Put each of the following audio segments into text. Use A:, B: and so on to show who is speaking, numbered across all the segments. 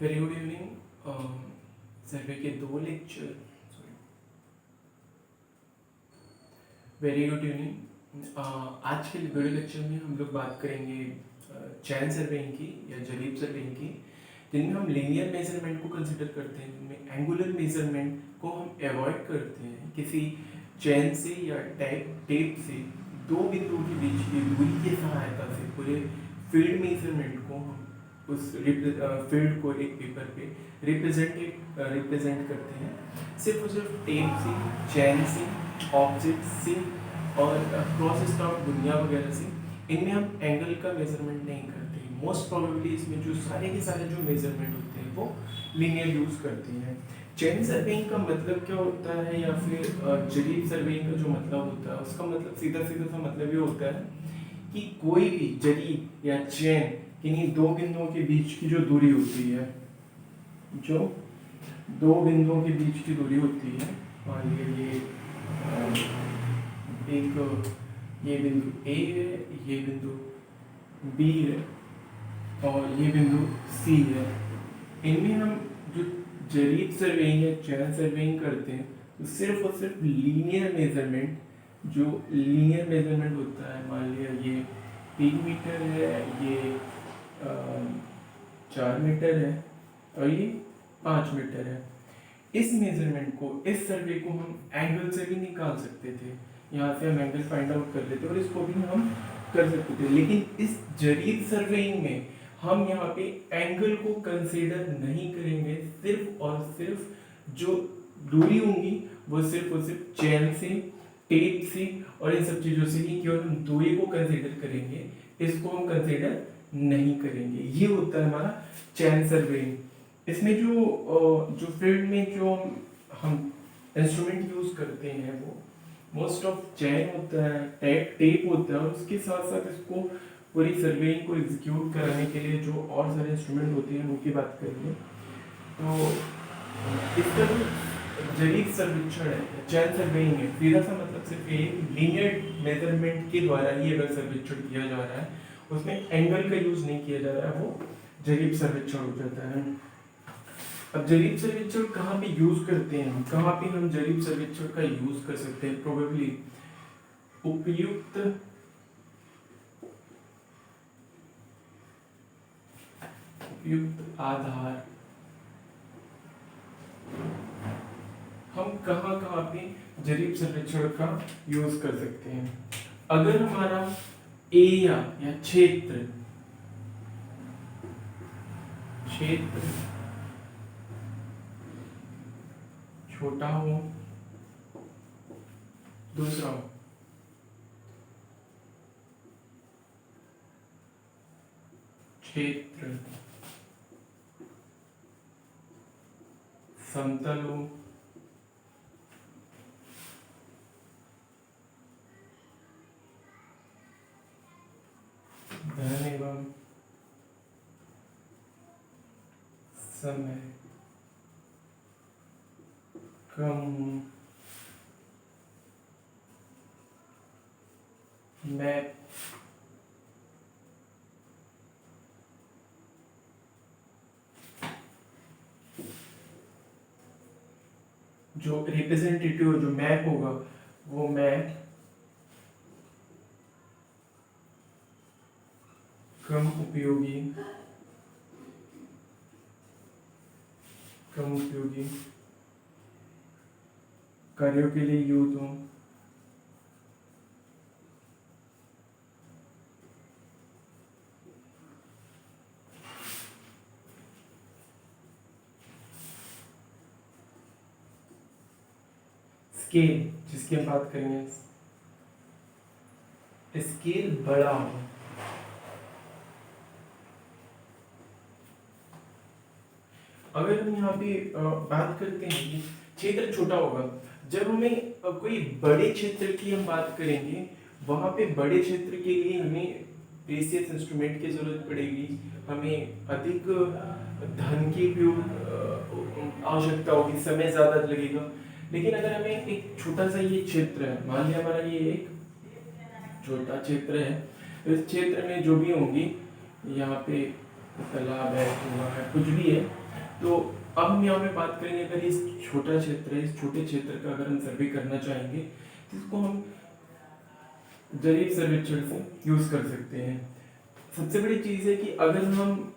A: Very good evening. सर्वे के दो lecture very good evening. आज के वीडियो लेक्चर में हम लोग बात करेंगे चैन सर्वेइंग की या जरीब सर्वेइंग की, जिनमें हम लीनियर मेजरमेंट को कंसिडर करते हैं, जिनमें एंगुलर मेजरमेंट को हम अवॉइड करते हैं। किसी चैन से या टेप से दो बिंदुओं के बीच की दूरी की सहायता से पूरे फील्ड मेजरमेंट को हम उस फील्ड को एक पेपर पे रिप्रेजेंट करते हैं। सिर्फ और सिर्फ टेप से, चैन से, ऑब्जेक्ट से और क्रॉस स्टॉक दुनिया वगैरह से इनमें हम एंगल का मेजरमेंट नहीं करते। मोस्ट प्रोबेबली इसमें जो सारे के सारे जो मेजरमेंट होते हैं वो लीनियर यूज करते हैं। चैन सर्वेइंग का मतलब क्या होता है या फिर जरीब सर्वेइंग का जो मतलब होता है उसका मतलब सीधा सीधा सा मतलब ये होता है कि कोई भी जरीब या चैन किन्हीं दो बिंदुओं के बीच की जो दूरी होती है, जो दो बिंदुओं के बीच की दूरी होती है, मान लीजिए एक ये बिंदु ए है, ये बिंदु बी है और ये बिंदु सी है। इनमें हम जो जरीब सर्वेइंग या चैन सर्वेइंग करते हैं तो सिर्फ और सिर्फ लीनियर मेजरमेंट, जो लीनियर मेजरमेंट होता है, मान लिया ये 3 मीटर है, ये 4 मीटर है और ये 5 मीटर है। इस मेजरमेंट को, इस सर्वे को हम एंगल से भी निकाल सकते थे। यहाँ से हम एंगल फाइंड आउट कर लेते और इसको भी हम कर सकते थे, लेकिन इस जरीब सर्वेइंग में हम यहाँ पे एंगल को कंसीडर नहीं करेंगे। सिर्फ और सिर्फ जो दूरी होंगी वो सिर्फ और सिर्फ चैन से, टेप से और इन सब चीजों से ही केवल हम दूरी को कंसीडर करेंगे, इसको हम कंसीडर नहीं करेंगे। ये होता है हमारा चैन सर्वेइंग। इसमें जो फील्ड में जो हम इंस्ट्रूमेंट यूज करते हैं वो मोस्ट ऑफ चैन होता है, टेप होता है और उसके साथ साथ इसको पूरी सर्वेइंग को एग्जीक्यूट कराने के लिए जो और सारे इंस्ट्रूमेंट होते हैं उनकी बात करेंगे। तो इसका जो जरीब सर्वेक्षण है, चैन सर्वेइंग है, सीधा सा मतलब सिर्फ ये लीनियर मेजरमेंट के द्वारा ही अगर सर्वेक्षण किया जा रहा है, उसमें एंगल का यूज नहीं किया जा रहा है, वो जरीब सर्वेक्षण हो जाता है। अब जरीब सर्वेक्षण कहाँ पे यूज करते हैं हम, कहाँ पे हम जरीब सर्वेक्षण का यूज कर सकते हैं? प्रोबेबली उपयुक्त आधार हम कहाँ कहाँ पे जरीब सर्वेक्षण का यूज कर सकते हैं? अगर हमारा एरिया या क्षेत्र छोटा हो, दूसरा क्षेत्र समतल हो, धन एवं समय कम, मैप जो रिप्रेजेंटेटिव जो मैप होगा वो मैप कम उपयोगी कार्यों के लिए यूज हो। स्केल जिसकी हम बात करेंगे, स्केल बड़ा हो। अगर हम यहाँ पे बात करते हैं कि क्षेत्र छोटा होगा, जब हमें कोई बड़े क्षेत्र की हम बात करेंगे, वहां पे बड़े क्षेत्र के लिए हमें प्रीसियस इंस्ट्रूमेंट की जरूरत पड़ेगी, हमें अधिक धन की आवश्यकता होगी, समय ज्यादा लगेगा। लेकिन अगर हमें एक छोटा सा ये क्षेत्र है, मान लिया हमारा ये एक छोटा क्षेत्र है, इस क्षेत्र में जो भी होंगी, यहाँ पे तालाब है, कुआं है, कुछ भी है, तो अब हम यहाँ पे बात करेंगे, अगर इस छोटा क्षेत्र है, इस छोटे क्षेत्र का अगर हम सर्वे करना चाहेंगे तो इसको हम जरीब सर्वेक्षण से यूज कर सकते हैं। सबसे बड़ी चीज है कि अगर हम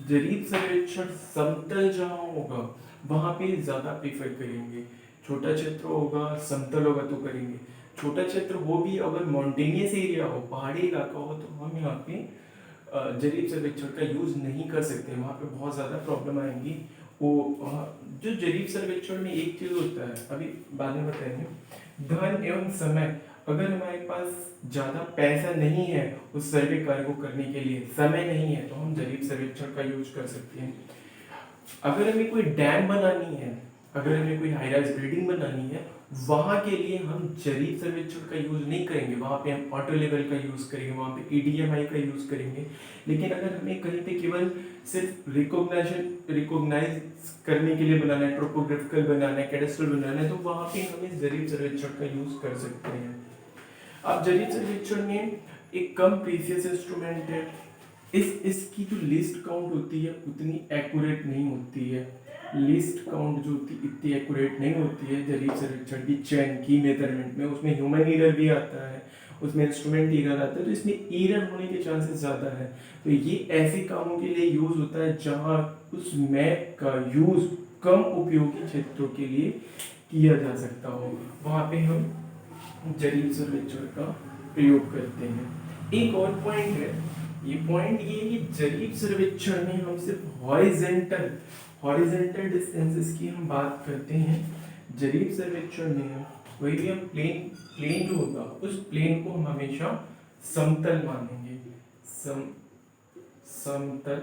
A: जरीब सर्वेक्षण समतल जहाँ होगा वहां पे ज्यादा प्रीफर करेंगे। छोटा क्षेत्र होगा, समतल होगा तो करेंगे। छोटा क्षेत्र हो भी अगर माउंटेनियस एरिया हो, पहाड़ी इलाका हो, तो हम यहाँ पे जरीब सर्वेक्षण का यूज नहीं कर सकते, वहाँ पे बहुत ज़्यादा प्रॉब्लम आएंगी। वो जो जरीब सर्वेक्षण में एक चीज़ होता है, अभी बाद में बताएंगे, धन एवं समय। अगर हमारे पास ज़्यादा पैसा नहीं है उस सर्वे कार्य को करने के लिए, समय नहीं है, तो हम जरीब सर्वेक्षण का यूज कर सकते हैं। अगर हमें कोई डैम बनानी है, अगर हमें कोई हाई राइज बिल्डिंग बनानी है, वहां के लिए हम जरीब सर्वेक्षण का यूज नहीं करेंगे, वहां पे हम ऑटो लेवल का यूज करेंगे, वहां पे ईडीएमआई का यूज करेंगे। लेकिन अगर हमें कहीं पे केवल सिर्फ रिकॉग्नाइज करने के लिए बनाना है, ट्रोपोग्राफिकल बनाना है, कैडेस्ट्रल बनाना है, तो वहां पे हमें जरीब सर्वेक्षण का यूज कर सकते हैं। अब जरीब सर्वेक्षण में एक कम प्रीसियस इंस्ट्रूमेंट है, इसकी जो लिस्ट काउंट होती है उतनी एक्यूरेट नहीं होती है। लिस्ट काउंट जो होती है इतनी एक्यूरेट नहीं होती है जरीब सर्वेक्षण की चेन की मेजरमेंट में। उसमें ह्यूमन एरर भी आता है, उसमें इंस्ट्रूमेंट एरर आता है, तो इसमें एरर होने के चांसेस ज़्यादा है। तो ये ऐसे कामों के लिए यूज होता है जहाँ उस मैप का यूज कम उपयोगी क्षेत्रों के लिए किया जा सकता हो, वहाँ पे हम जरीब सर्वेक्षण का प्रयोग करते हैं। एक और पॉइंट है, ये पॉइंट ये है कि जरीब सर्वेक्षण में हम सिर्फ हॉरिजेंटल डिस्टेंसेस की हम बात करते हैं। जरीब सर्वेक्षण में कोई भी हम प्लेन जो होगा उस प्लेन को हम हमेशा समतल मानेंगे, समतल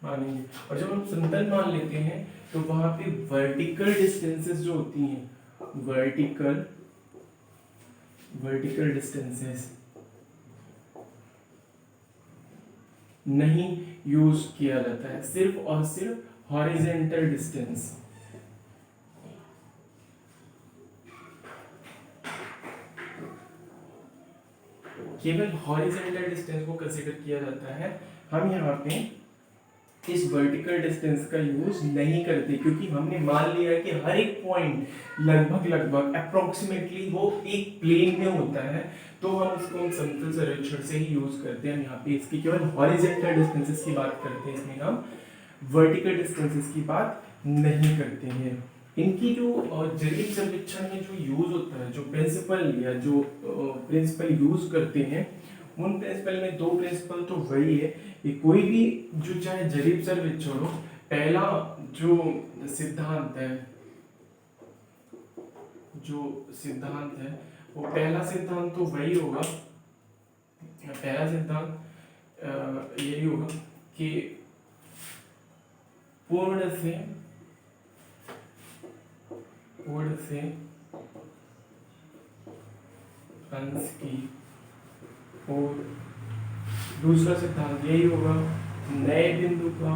A: मानेंगे। और जब हम समतल मान लेते हैं तो वहां पे वर्टिकल डिस्टेंसेस जो होती हैं, वर्टिकल डिस्टेंसेस नहीं यूज किया जाता है, सिर्फ और सिर्फ हॉरिजेंटल डिस्टेंस। केवल हॉरिजेंटल डिस्टेंस को कंसीडर किया जाता है। हम यहाँ पे इस वर्टिकल डिस्टेंस का यूज नहीं करते, क्योंकि हमने मान लिया है कि हर एक पॉइंट लगभग अप्रोक्सीमेटली वो एक प्लेन में होता है, तो हम उसको समतल सर्वेक्षण से ही यूज करते हैं। हम यहाँ पे इसकी केवल हॉरिजेंटल डिस्टेंसेस की बात करते हैं, इसमें हम वर्टिकल डिस्टेंसेस की बात नहीं करते हैं। इनकी जो जरीब सर्वेक्षण में जो यूज होता है, जो प्रिंसिपल यूज करते हैं, उन प्रिंसिपल में दो प्रिंसिपल तो वही है कि कोई भी जो चाहे जरीब सर्वेक्षण हो, पहला जो सिद्धांत है वो पहला सिद्धांत तो वही होगा, पहला सिद्धांत यही होगा कि पूर्ण से अंश की, और दूसरा सिद्धांत यही होगा नए बिंदु का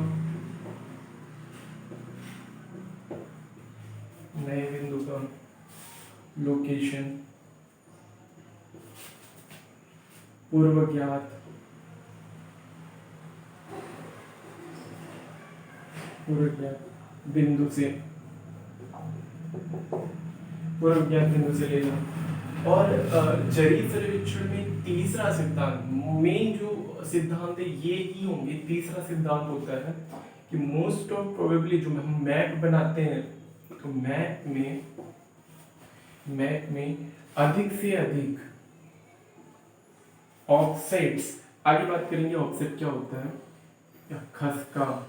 A: लोकेशन पूर्व ज्ञात बिंदु से लेना। और जरीब सर्वेक्षण में तीसरा सिद्धांत, मेन जो सिद्धांत है ये ही होंगे। तीसरा सिद्धांत होता है कि मोस्ट ऑफ प्रोबेबली जो हम मैप बनाते हैं, तो मैप में अधिक से अधिक ऑफसेट्स, आगे बात करेंगे ऑफसेट क्या होता है, या खसका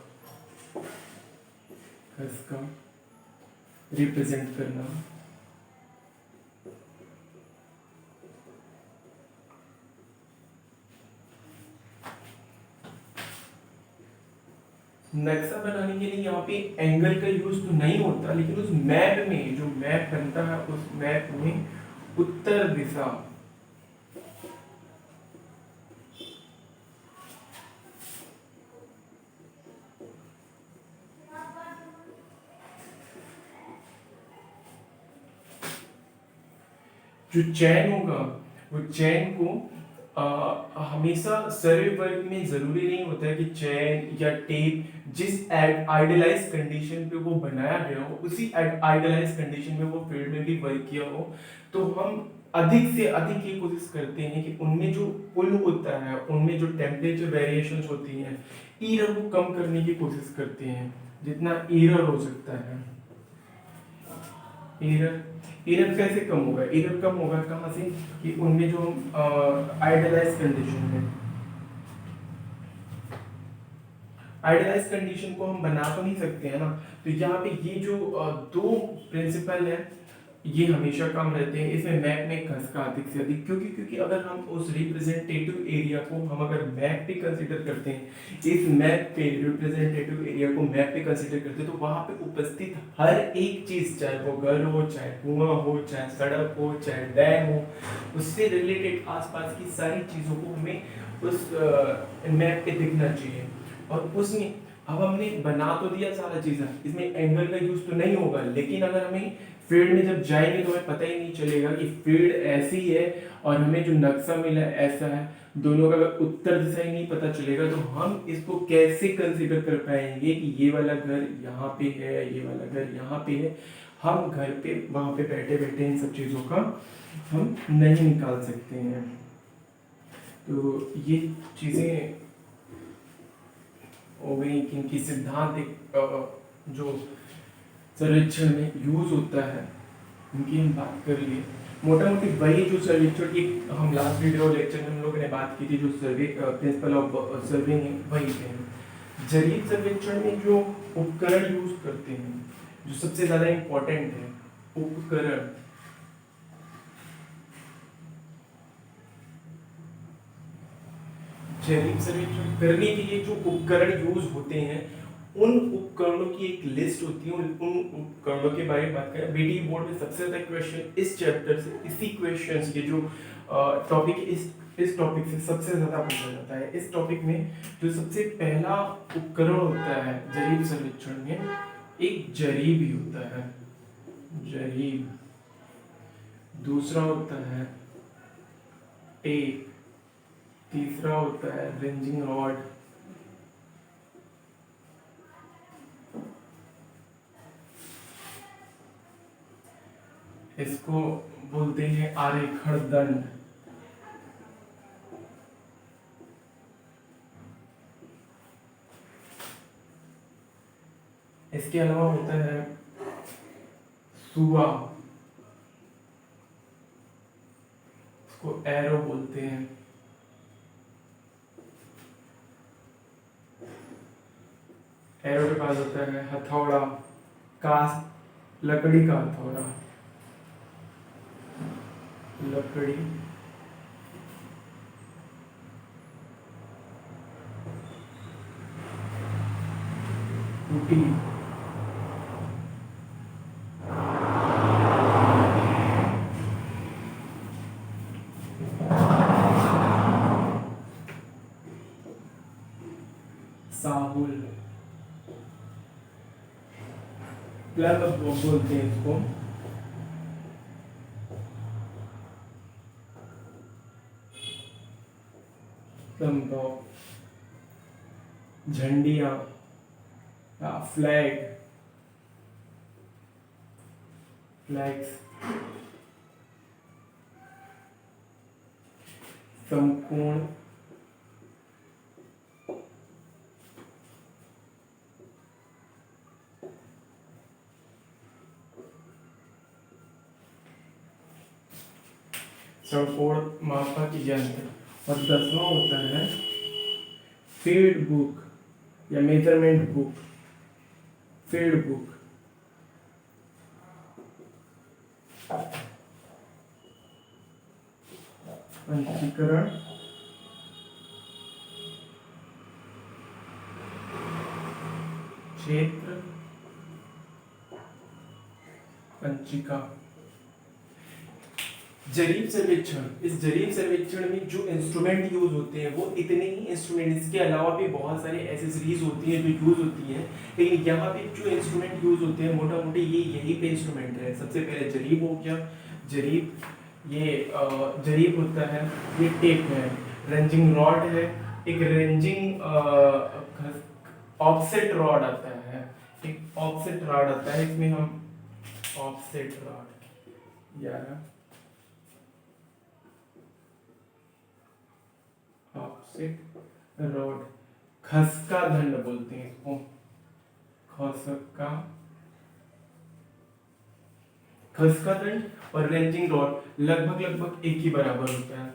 A: रिप्रेजेंट करना। नक्शा बनाने के लिए यहाँ पे एंगल का यूज तो नहीं होता, लेकिन उस मैप में जो मैप बनता है, उस मैप में उत्तर दिशा जो चैन होगा, वो चैन को हमेशा सर्वे वर्क में जरूरी नहीं होता है कि चैन या टेप जिस आइडियलाइज कंडीशन पे वो बनाया गया हो, उसी आइडियलाइज कंडीशन में वो फील्ड में भी वर्क किया हो, तो हम अधिक से अधिक ये कोशिश करते हैं कि उनमें जो पुल होता है, उनमें जो टेम्परेचर वेरिएशंस होती हैं, एरर को कम करने की कोशिश करते हैं जितना एरर हो सकता है। एरर कैसे कम होगा? एरर कम होगा कहाँ से? कि उनमें जो आइडियलाइज कंडीशन में, आइडियलाइज कंडीशन को हम बना तो नहीं सकते हैं ना, तो यहाँ पे ये जो दो प्रिंसिपल है ये हमेशा कम रहते हैं। इसमें मैप में खसका अधिक से अधिक, क्योंकि अगर हम उस रिप्रेजेंटेटिव एरिया को हम अगर मैप पे कंसीडर करते हैं, इस मैप पे रिप्रेजेंटेटिव एरिया को मैप पे कंसीडर करते हैं, तो वहां पे उपस्थित हर एक चीज, चाहे वो घर हो, चाहे कुआं हो, चाहे सड़क हो, चाहे डैम हो, उससे रिलेटेड आसपास की सारी चीजों को हमें उस मैप पे दिखना चाहिए। और उसमें अब हमने बना तो दिया सारा चीज़, इसमें एंगल का यूज तो नहीं होगा, लेकिन अगर हमें फील्ड में जब जाएंगे तो हमें पता ही नहीं चलेगा कि फील्ड ऐसी है और हमें जो नक्शा मिला है ऐसा है, दोनों का अगर उत्तर दिशा ही नहीं पता चलेगा तो हम इसको कैसे कंसीडर कर पाएंगे कि ये वाला घर यहाँ पे है, ये वाला घर यहाँ पे है। हम घर पे वहां पे बैठे बैठे इन सब चीज़ों का हम नहीं निकाल सकते हैं। तो ये चीज़ें हो गई किनकी सिद्धांत जो सर्वेक्षण में यूज होता है उनकी हम बात कर लिए। मोटा मोटी वही जो सर्वेक्षण की हम लास्ट वीडियो लेक्चर में हम लोगों ने बात की थी, जो सर्वे प्रिंसिपल ऑफ सर्विंग वही थे। जरीब सर्वेक्षण में जो उपकरण यूज करते हैं, जो सबसे ज्यादा इंपॉर्टेंट है उपकरण, जरीब सर्वेक्षण करने के लिए जो उपकरण यूज होते हैं, उन उपकरणों की एक लिस्ट होती है। उन उपकरणों के बारे में बात करें, बीटी बोर्ड में सबसे ज्यादा क्वेश्चन इस चैप्टर से, इसी क्वेश्चंस के जो टॉपिक इस टॉपिक से सबसे ज्यादा पूछा जाता है। इस टॉपिक में जो सबसे पहला उपकरण होता है जरीब सर्वेक्षण में, एक जरीब ही होता है, जरीब। दूसरा होता है टेप, तीसरा होता है रेंजिंग रॉड, इसको बोलते हैं आरेखण दंड। इसके अलावा होता है सुआ, इसको एरो बोलते हैं। एरो के पास होता है हथौड़ा, कास्ट लकड़ी का हथौड़ा, लकड़ी, कुटी, साहुल, प्लग बोलते हैं इसको। झंडिया, फ्लैग, फ्लैग्स, समकोण, समकोण मापक यंत्र। और 10वां होता है फील्ड बुक या मेजरमेंट बुक, फील्ड बुक। पंचीकरण, क्षेत्र, पंचिका। जरीब सर्वेक्षण, इस जरीब सर्वेक्षण में जो इंस्ट्रूमेंट यूज होते हैं वो इतने ही इंस्ट्रूमेंट, इसके अलावा भी बहुत सारे एसेसरीज होती हैं जो यूज होती हैं, लेकिन यहाँ पे जो इंस्ट्रूमेंट यूज होते हैं मोटा मोटी ये यही पे इंस्ट्रूमेंट है। सबसे पहले जरीब हो गया, जरीब, ये जरीब होता है, ये टेप है, रेंजिंग रॉड है, एक रेंजिंग ऑफसेट रॉड आता है, एक ऑफसेट रॉड आता है, इसमें हम ऑफसेट रॉड या ऑफसेट रॉड, खसका दंड बोलते हैं इसको, खसका खसका दंड और रेंजिंग रॉड लगभग एक ही बराबर होता है।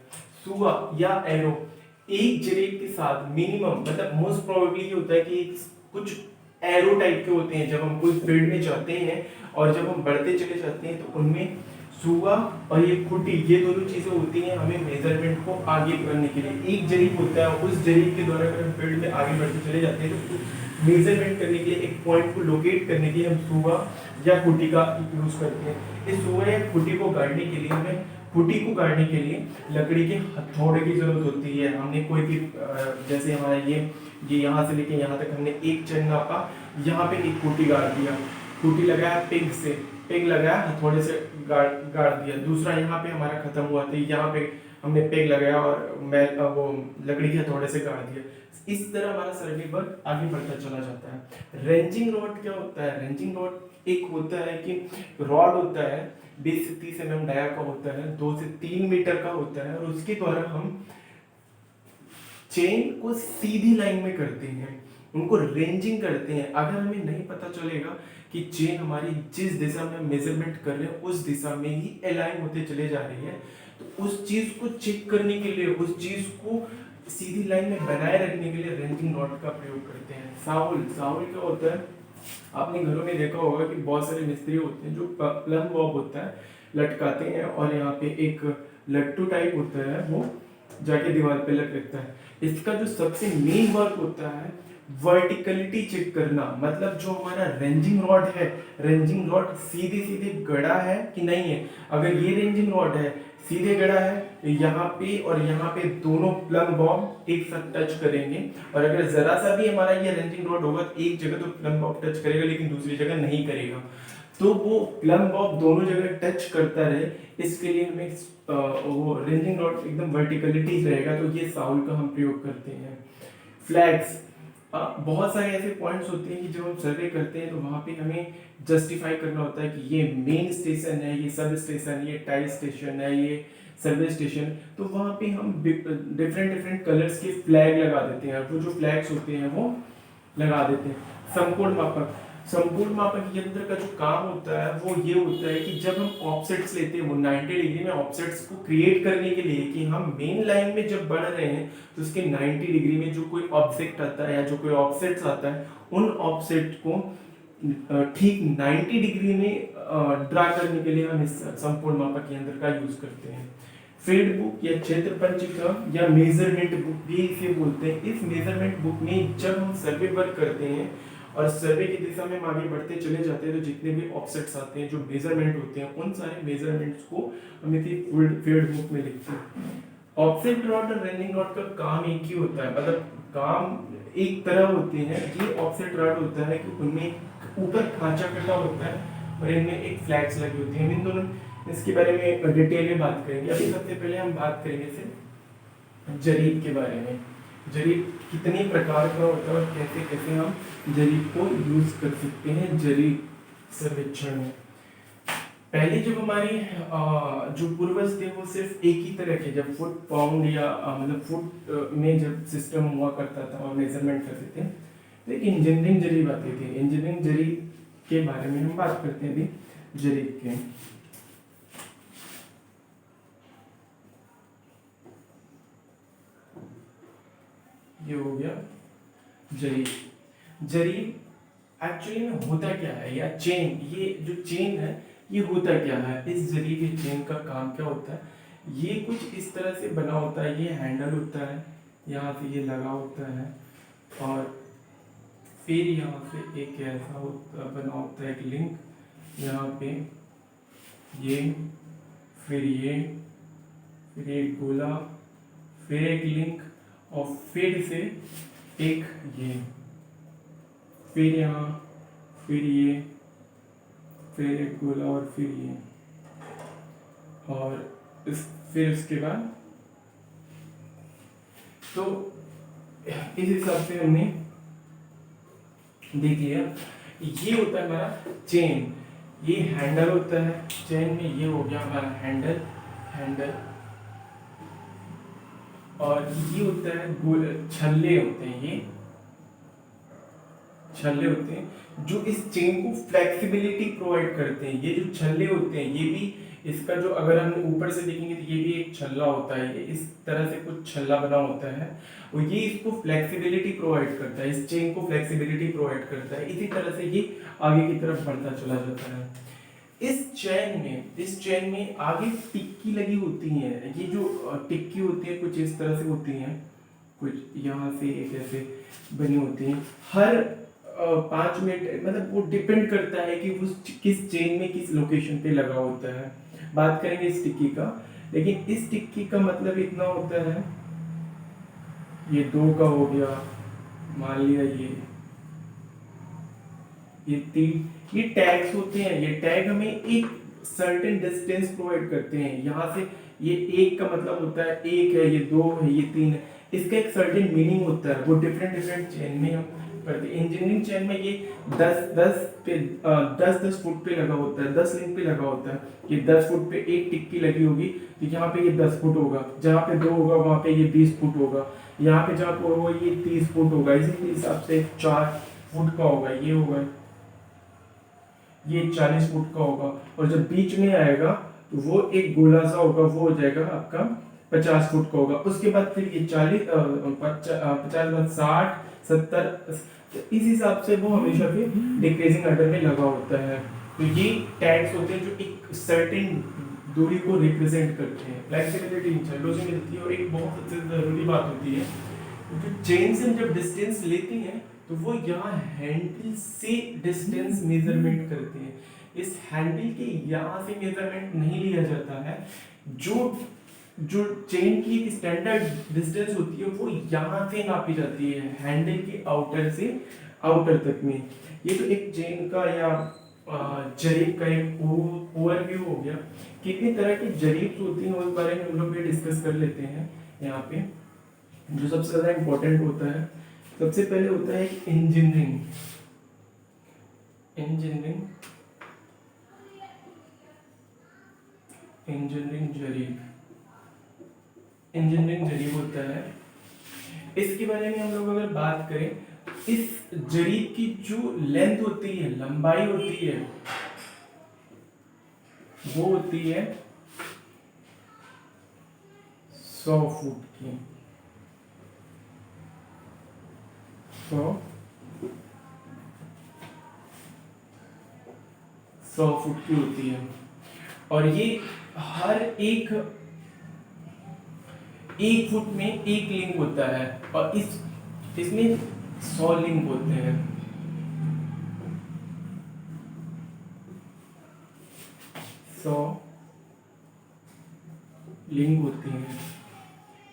A: सुआ या एरो एक जरीब के साथ मिनिमम, मतलब मोस्ट प्रोबेबली ये होता है कि कुछ एरो टाइप के होते हैं जब हम कोई फील्ड में जाते हैं, और जब हम बढ़ते चले जाते हैं तो उनमें सुआ और ये खुटी, ये दोनों चीजें होती हैं हमें मेजरमेंट को आगे करने के लिए। एक जरीब होता है, उस जरीब के द्वारा अगर हम फील्ड में आगे बढ़ते चले जाते हैं तो मेजरमेंट करने के लिए, एक पॉइंट को लोकेट करने के लिए हम सुआ या खुटी का यूज करते हैं। इस सुआ या खुटी को गाड़ने के लिए हमें, खुटी को गाड़ने के लिए लकड़ी के हथौड़े की जरूरत होती है। हमने कोई भी जैसे हमारा ये यहाँ से लेके यहाँ तक हमने एक चैन नापा, यहाँ पे एक खुटी गाड़ दिया, खुटी लगाया पिग से, पिग लगाया हथौड़े से गाड़ दिया, दूसरा यहाँ पे हमारा खत्म हुआ था, यहाँ पे हमने पेग लगाया और मैं वो लकड़ी के हथौड़े से गाड़ दिया। इस तरह हमारा सर्वे वर्क आगे बढ़ता चला जाता है। रेंजिंग रॉड क्या होता है? रेंजिंग रॉड एक होता है कि रॉड होता है 20 से 30 mm डाया का होता है, 2 से 3 मीटर का होता है, और उसके द्वारा हम चेन को सीधी लाइन में करते हैं, उनको रेंजिंग करते हैं। अगर हमें नहीं पता चलेगा कि चेन हमारी जिस दिशा में मेजरमेंट कर रहे हैं उस दिशा में ही अलाइन होते चले जा रही है, तो उस चीज को चेक करने के लिए, उस चीज को सीधी लाइन में बनाए रखने के लिए रेंजिंग रॉड का प्रयोग करते हैं। साउल क्या होता है? आपने घरों में देखा होगा कि बहुत सारे मिस्त्री होते हैं जो प्लम बॉब होता है लटकाते हैं, और यहाँ पे एक लट्टू टाइप होता है वो जाके दीवार पे लगता है। इसका जो सबसे मेन वर्क होता है वर्टिकलिटी चेक करना, मतलब जो हमारा रेंजिंग रॉड है, रेंजिंग रॉड सीधे सीधे गड़ा है कि नहीं है। अगर ये रेंजिंग रॉड है सीधे गड़ा है तो यहाँ पे और यहाँ पे दोनों प्लम बॉब एक साथ टच करेंगे, और अगर जरा सा भी हमारा ये रेंजिंग रॉड होगा तो एक जगह तो प्लम बॉब टच करेगा लेकिन दूसरी जगह नहीं करेगा, तो वो प्लम बॉब दोनों जगह टच करता रहे, इसके लिए हमें वो रेंजिंग रॉड एकदम वर्टिकलिटी रहेगा, तो ये साउल का हम प्रयोग करते हैं। फ्लैग्स, बहुत सारे ऐसे पॉइंट्स होते हैं कि जब हम सर्वे करते हैं तो वहाँ पे हमें जस्टिफाई करना होता है कि ये मेन स्टेशन है, ये सब स्टेशन, ये टाई स्टेशन है, ये सर्वे स्टेशन, तो वहाँ पे हम डिफरेंट कलर्स के फ्लैग लगा देते हैं, तो जो फ्लैग्स होते हैं वो लगा देते हैं। संपूर्ण मापक यंत्र का जो काम होता है वो ये होता है कि जब हम ऑफसेट्स लेते हैं, वो 90 डिग्री में ऑफसेट्स को क्रिएट करने के लिए कि हम मेन लाइन में जब बढ़ रहे हैं तो उसके 90 डिग्री में जो कोई ऑब्जेक्ट आता है या जो कोई ऑफसेट्स आता है, उन ऑफसेट को ठीक 90 डिग्री में ड्रा करने के लिए हम इस संपूर्ण मापक यंत्र का यूज करते हैं। फील्ड बुक या क्षेत्र पंचिका या मेजरमेंट बुक भी इसे बोलते हैं। इस मेजरमेंट बुक में जब हम सर्वे वर्क करते हैं और सर्वे की दिशा में हम आगे बढ़ते चले जाते हैं तो जितने भी ऑफसेट्स आते हैं, जो मेजरमेंट होते हैं, उन सारे मेजरमेंट्स को हम इसी फील्ड बुक में लिखते हैं। ऑफसेट रॉड और रेंजिंग रॉड का काम एक ही होता है, मतलब काम एक तरह होते हैं। ये ऑफसेट रॉड होता है कि उनमें ऊपर खांचा कटा होता है और इनमें एक फ्लैग्स लगी होती है। इन दोनों इसके बारे में डिटेल में बात करेंगे। अभी सबसे पहले हम बात करेंगे सिर्फ जरीब के बारे में। जरीब कितने प्रकार का होता है और कैसे कैसे हम जरीब को यूज कर सकते हैं जरीब सर्वेक्षण में। पहले जब हमारी जो पूर्वज थे वो सिर्फ एक ही तरह के, जब फुट पाउंड या मतलब फुट में जब सिस्टम हुआ करता था और मेजरमेंट करते थे, तो एक इंजीनियरिंग जरीब आती थी। इंजीनियरिंग जरीब के बारे में हम बात करते हैं अभी जरीब के। ये हो गया जरीब। जरीब एक्चुअली में होता क्या है, या चेन, ये जो चेन है ये होता क्या है, इस जरीब की चेन का काम क्या होता है। ये कुछ इस तरह से बना होता है, ये हैंडल होता है, यहाँ से ये लगा होता है, और फिर यहाँ से एक ऐसा बना होता है एक लिंक, यहाँ पे ये, फिर ये, फिर एक गोला, फिर एक लिंक, और फिर से एक ये, फिर यहाँ, फिर ये, फिर एक गोला, और फिर ये, और फिर उसके बाद तो इस हिसाब से हमने देखिए ये होता है हमारा चेन, ये हैंडल होता है चेन में, ये हो गया हमारा हैंडल, हैंडल। और ये होता है छल्ले होते हैं, ये छल्ले होते हैं जो इस चेन को फ्लेक्सिबिलिटी प्रोवाइड करते हैं। ये जो छल्ले होते हैं ये भी, इसका जो अगर हम ऊपर से देखेंगे तो ये भी एक छल्ला होता है, ये इस तरह से कुछ छल्ला बना होता है और ये इसको फ्लेक्सिबिलिटी प्रोवाइड करता है, इस चेन को फ्लेक्सिबिलिटी प्रोवाइड करता है। इसी तरह से ये आगे की तरफ बढ़ता चला जाता है। इस चेन में आगे टिक्की लगी होती है, ये जो टिक्की होती है कुछ इस तरह से होती है, कुछ यहाँ से एक ऐसे बनी होती है। हर 5 मिनट, मतलब वो डिपेंड करता है कि वो किस चेन में किस लोकेशन पे लगा होता है। बात करेंगे इस टिक्की का, लेकिन इस टिक्की का मतलब इतना होता है, ये 2 का हो गया, मान लिया ये 3, ये टैग्स होते हैं। ये टैग हमें एक सर्टेन डिस्टेंस प्रोवाइड करते हैं। यहाँ से ये 1 का मतलब होता है 1 है, ये 2 है, ये 3 है, इसका एक सर्टेन मीनिंग होता है। वो डिफरेंट डिफरेंट चेन में हम करते हैं। इंजीनियरिंग चेन में ये 10 फुट पे लगा होता है, 10 लिंक पे लगा होता है। ये 10 फुट पे एक टिक्की लगी होगी, तो यहाँ पे ये 10 फुट होगा, जहाँ पे 2 होगा वहाँ पे ये 20 फुट होगा, यहाँ पे जहाँ पे होगा ये 30 फुट होगा। इसी हिसाब से 4 फुट का होगा, ये होगा, ये 40 फुट का होगा। और जब बीच में आएगा तो वो एक गोला सा होगा, वो हो जाएगा आपका 50 फुट का होगा। उसके बाद फिर ये 40 50 60 70, इस हिसाब से वो हमेशा फिर डिक्रीजिंग ऑर्डर में लगा होता है। तो ये टैग्स होते हैं जो एक सर्टेन दूरी को रिप्रेजेंट करते हैं। फ्लेक्सिबिलिटी इन छल्लों से मिलती है। और एक बहुत जरूरी बात होती है, जो चेन से जब डिस्टेंस लेती हैं तो वो यहाँ हैंडल से डिस्टेंस मेजरमेंट करते हैं। इस हैंडल के यहाँ से मेजरमेंट नहीं लिया जाता है, जो चेन की एक स्टैंडर्ड डिस्टेंस होती है वो यहाँ से नापी जाती है, हैंडल के आउटर से आउटर तक में। ये तो एक चेन का या जरीब का एक ओवरव्यू हो गया। कितनी तरह की जरीब्स होती हैं उस बारे में हम लोग भी डिस्कस कर लेते हैं। यहाँ पे जो सबसे ज्यादा इम्पोर्टेंट होता है, सबसे पहले होता है इंजीनियरिंग इंजीनियरिंग इंजीनियरिंग जरीब, इंजीनियरिंग जरीब होता है। इसके बारे में हम लोग अगर बात करें, इस जरीब की जो लेंथ होती है, लंबाई होती है, वो होती है 100 फुट की, 100 फुट की होती है। और ये हर एक फुट में एक लिंक होता है, और इसमें 100 लिंक होते हैं। 100 लिंक होती हैं।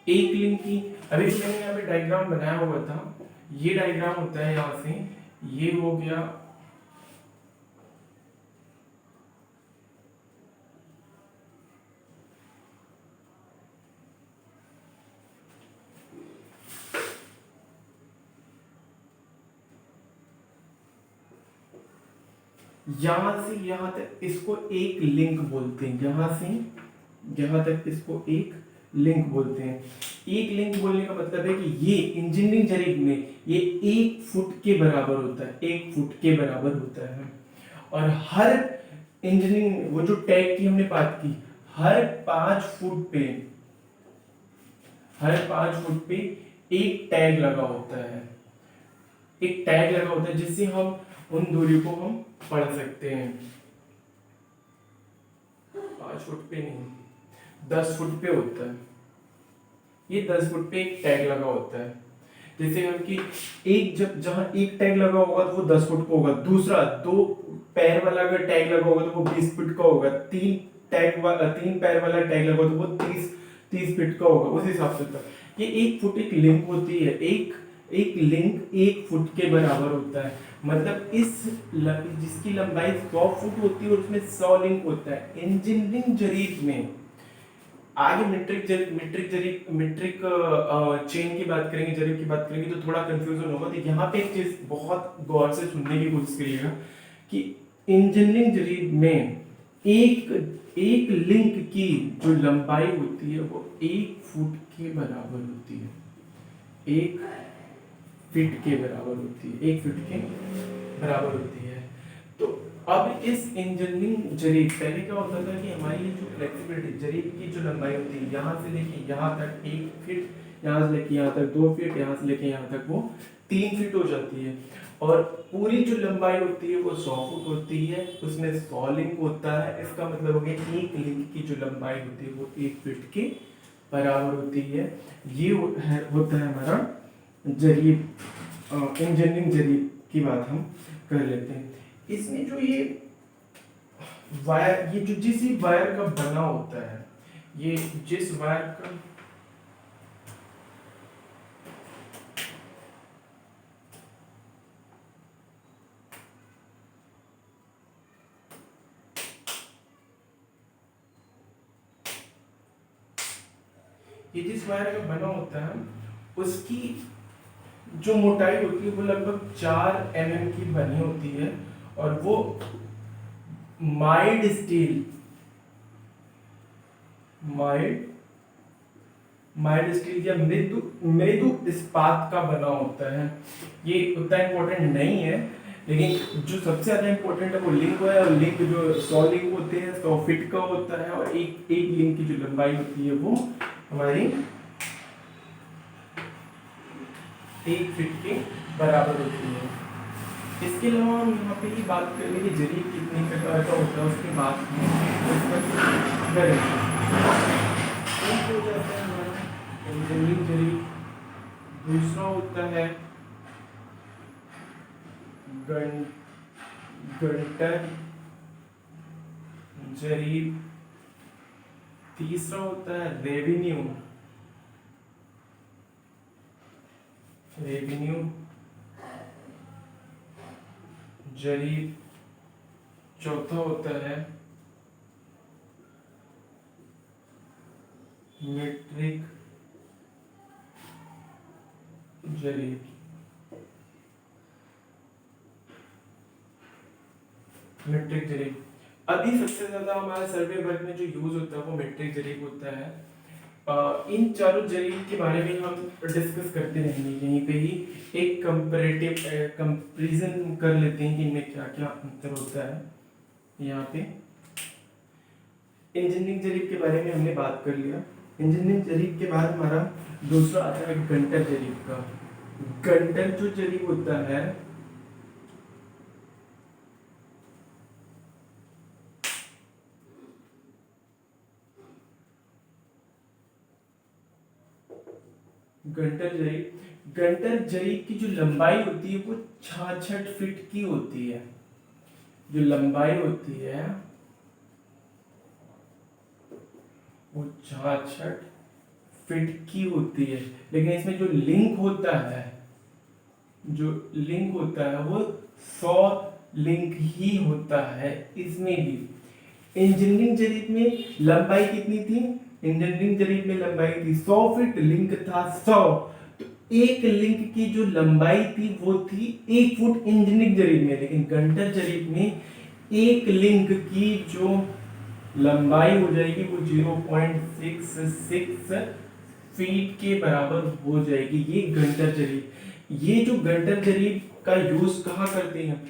A: एक लिंक की, अभी मैंने यहाँ पे डायग्राम बनाया हुआ था, ये डायग्राम होता है, यहाँ से ये हो गया, यहां से यहां तक इसको एक लिंक बोलते हैं। यहां से यहां तक इसको एक लिंक बोलते हैं। एक लिंक बोलने का मतलब है कि ये इंजीनियरिंग जरीब में ये 1 फुट के बराबर होता है, 1 फुट के बराबर होता है। और हर इंजीनियरिंग, वो जो टैग की हमने बात की, हर 5 फुट पे एक टैग लगा होता है, एक टैग लगा होता है, जिससे हम उन दूरी को हम पढ़ सकते हैं। 5 फुट पे नहीं, 10 फुट पे होता है। ये 10 फुट पे एक टैग लगा होता है। जैसे हम कि एक, जब जहां एक टैग लगा होगा तो वो 10 फुट का होगा। दूसरा 2 पैर वाला अगर टैग लगा होगा तो वो 20 फुट का होगा। 3 पैर वाला टैग लगा तो वो 30 फीट का होगा। उस हिसाब से था। ये 1 फुट एक लिंक होती है। एक लिंक 1 फुट के बराबर होता है। मतलब जिसकी लंबाई 100 फुट होती है और उसमें 100 लिंक होता है। इंजीनियरिंग जरीब में आगे मीट्रिक चेन की बात करेंगे, जरीब की बात करेंगे तो थोड़ा कंफ्यूजन होगा। तो यहाँ पे एक चीज बहुत गौर से सुनने की कोशिश करिएगा कि इंजीनियरिंग जरीब में एक एक लिंक की जो लंबाई होती है वो 1 फुट के बराबर होती है। 1 फीट के बराबर होती है, 1 फीट के बराबर होती है। तो अब इस इंजीनियरिंग जरीब पहले क्या होता था कि हमारी जो फ्लेक्सिबिलिटी जरीब की जो लंबाई होती है यहाँ से लेके यहाँ तक 1 फीट, यहाँ से लेके यहाँ तक 2 फीट, यहाँ से लेके यहाँ तक वो 3 फीट हो जाती है। और पूरी जो लंबाई होती है वो 100 फुट होती है, उसमें 100 लिंक होता है। इसका मतलब हो गया एक लिंक की जो लंबाई होती है वो 1 फीट के बराबर होती है। ये होता है हमारा जरीब। इंजीनियरिंग जरीब की बात हम कर लेते हैं। इसमें जो ये वायर, ये जो जिस वायर का बना होता है, ये जिस वायर का ये जिस वायर का बना होता है उसकी जो मोटाई होती है वो लगभग 4 mm की बनी होती है। और वो माइल्ड स्टील या मृदु मृदु इस्पात का बना होता है। ये उतना इम्पोर्टेंट नहीं है, लेकिन जो सबसे ज्यादा इम्पोर्टेंट है वो लिंक है। और लिंक जो 100 लिंक होते हैं 100 फीट का होता है। और एक लिंक की जो लंबाई होती है वो हमारी 1 फीट के बराबर होती है। इसके अलावा हम यहाँ पे ही बात करेंगे कि जरीब कितने प्रकार का होता है, उसके बाद करेंगे। एक हो जाता है हमारा इंजीनियरिंग जरीब, दूसरा होता है गंटर जरीब, तीसरा होता है रेवेन्यू जरीब, चौथा होता है मीट्रिक जरीब। अभी सबसे ज्यादा हमारे सर्वे वर्क में जो यूज होता है वो मीट्रिक जरीब होता है। इन चारों जरीब के बारे में हम डिस्कस करते रहेंगे। यहीं पे ही एक कंपैरिजन कर लेते हैं कि इनमें क्या क्या अंतर होता है। यहाँ पे इंजीनियरिंग जरीब के बारे में हमने बात कर लिया। इंजीनियरिंग जरीब के बाद हमारा दूसरा आता है गंटर जरीब का। गंटर जो जरीब होता है गंटर जरीब की जो लंबाई होती है वो 66 फीट की होती है। जो लंबाई होती है वो 66 फीट की होती है। लेकिन इसमें जो लिंक होता है वो 100 लिंक ही होता है। इसमें भी इंजीनियरिंग जरीब में लंबाई कितनी थी? इंजीनियरिंग जरीब में लंबाई थी 100 फीट, लिंक था 100। तो एक लिंक की जो लंबाई थी वो थी 1 फुट इंजीनियरिंग जरीब में। लेकिन गंटर जरीब में एक लिंक की जो लंबाई हो जाएगी वो 0.66 फीट के बराबर हो जाएगी। ये गंटर जरीब। ये जो गंटर जरीब का यूज कहाँ करते हैं?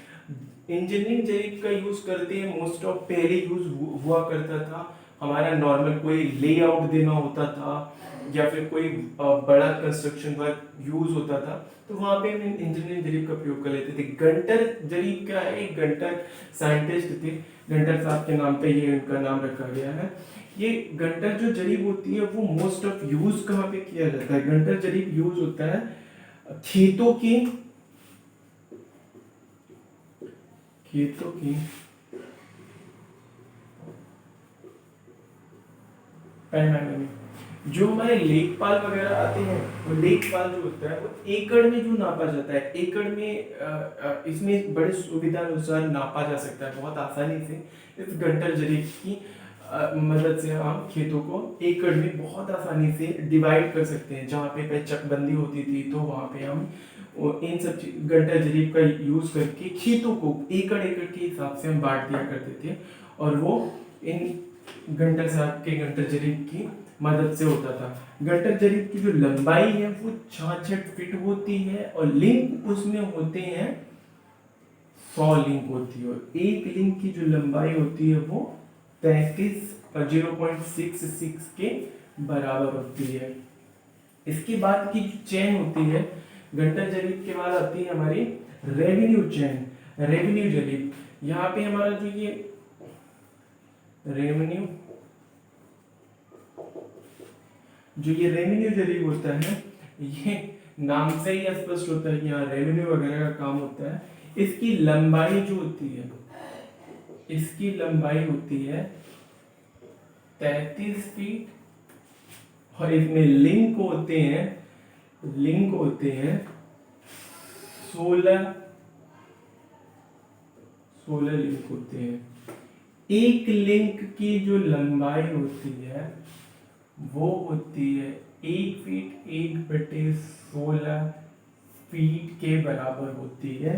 A: इंजीनियरिंग जरीब का यूज करते हैं मोस्ट ऑफ। पहले यूज हुआ करता था हमारा नॉर्मल कोई लेआउट देना होता था या फिर कोई बड़ा कंस्ट्रक्शन वर्क यूज होता था, तो वहां पे हम इंजीनियरिंग जरीब का प्रयोग कर लेते थे। गंटर जरीब क्या है? एक गंटर साइंटिस्ट थे, गंटर साहब के नाम पे ये उनका नाम रखा गया है। ये गंटर जो जरीब होती है वो मोस्ट ऑफ यूज कहाँ पे किया जाता है? गंटर जरीब यूज होता है खेतों की पैमाने में। जो हमारे लेखपाल वगैरह आते हैं, वो लेखपाल जो होता है वो एकड़ में जो नापा जाता है, एकड़ में इसमें बड़े सुविधा अनुसार नापा जा सकता है बहुत आसानी से इस गंटर जरीब की मदद से हम खेतों को एकड़ में बहुत आसानी से डिवाइड कर सकते हैं। जहाँ पे चकबंदी होती थी तो वहाँ पे हम इन सब गंटा जरीब का यूज करके खेतों को एकड़ एकड़ के हिसाब से हम बांट दिया करते थे, और वो इन गंटर साहब के गंटर जरीब की मदद से होता था। गंटर जरीब की जो लंबाई है वो 66 फीट होती है, और लिंक उसमें होते हैं 100 लिंक होती है, और एक लिंक की जो लंबाई होती है वो 0.66 के बराबर होती है। इसके बाद की जो चेन होती है गंटर जरीब के बाद आती है हमारी रेवेन्यू चेन, रेवेन्यू जरीब। यहाँ पे हमारा जो ये रेवेन्यू जरीब होता है, ये नाम से ही स्पष्ट होता है कि यहाँ रेवेन्यू वगैरह का काम होता है। इसकी लंबाई जो होती है, इसकी लंबाई होती है 33 फीट, और इसमें लिंक होते हैं 16 लिंक होते हैं। एक लिंक की जो लंबाई होती है वो होती है 1 फीट 1/16 फीट के बराबर होती है।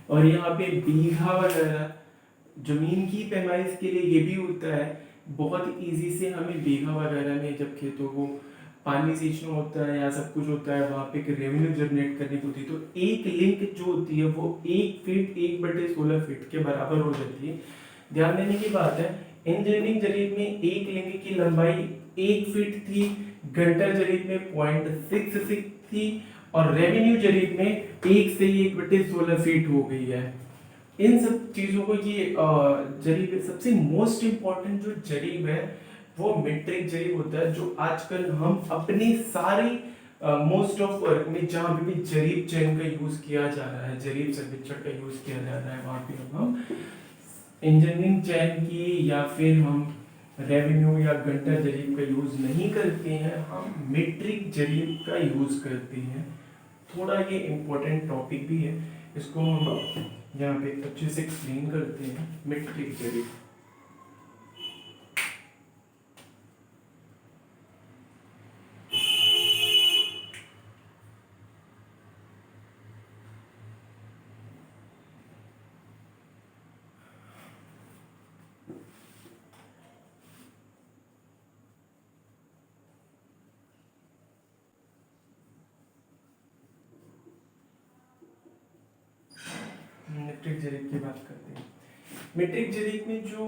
A: और यहाँ पे बीघा वगैरह जमीन की पैमाइश के लिए ये भी होता है। बहुत इजी से हमें बीघा वगैरह में जब खेतों को पानी सींचना होता है या सब कुछ होता है, वहाँ पे एक रेवेन्यू जनरेट करनी होती है, तो एक लिंक जो होती है वो 1 फीट 1/16 फीट के बराबर हो जाती है। ध्यान देने की बात है, इंजीनियरिंग जरीब में एक लिंक की लंबाई 1 फीट थी, गंटर जरीब में 0.66 थी, और रेवेन्यू जरीब में 1 से 1/16 फीट हो गई है। इन सब चीजों को ये जरीब, सबसे मोस्ट इम्पोर्टेंट जो जरीब है वो मीट्रिक जरीब होता है, जो आजकल हम अपनी सारी मोस्ट ऑफ वर्क में जहाँ भी जरीब चेन का यूज किया जा रहा है, जरीब सर्वेक्षण का यूज किया जा रहा है, वहाँ पे हम इंजीनियरिंग चेन की या फिर हम रेवेन्यू या गंटा जरीब का यूज नहीं करते हैं, हम मीट्रिक जरीब का यूज करते हैं। थोड़ा ये इम्पोर्टेंट टॉपिक भी है, इसको हम यहाँ पे अच्छे से एक्सप्लेन करते हैं। मीट्रिक जरीब, मीट्रिक जरीब की बात करते हैं। मीट्रिक जरीब में जो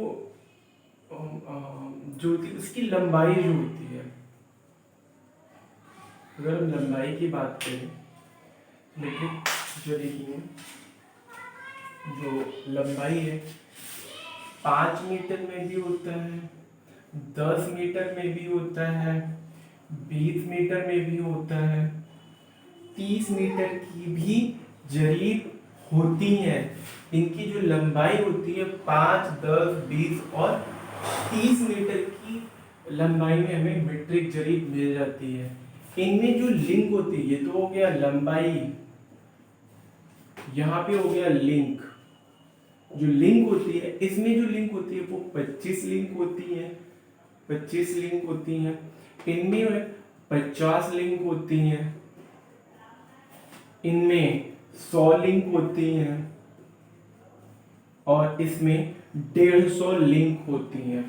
A: उसकी लंबाई जो होती है, अगर हम लंबाई की बात करें मीट्रिक जरीब में जो लंबाई है 5 मीटर में भी होता है, 10 मीटर में भी होता है, 20 मीटर में भी होता है, 30 मीटर की भी जरीब होती है। इनकी जो लंबाई होती है 5, 10, 20 और 30 मीटर की लंबाई में हमें मीट्रिक जरीब मिल जाती है। इनमें जो लिंक होती है, ये तो हो गया लंबाई, यहाँ पे हो गया लिंक। जो लिंक होती है, इसमें जो लिंक होती है वो 25 लिंक होती है, 25 लिंक होती हैं। इनमें 50 लिंक होती हैं, इनमें 100 लिंक होती हैं, और इसमें 150 लिंक होती हैं।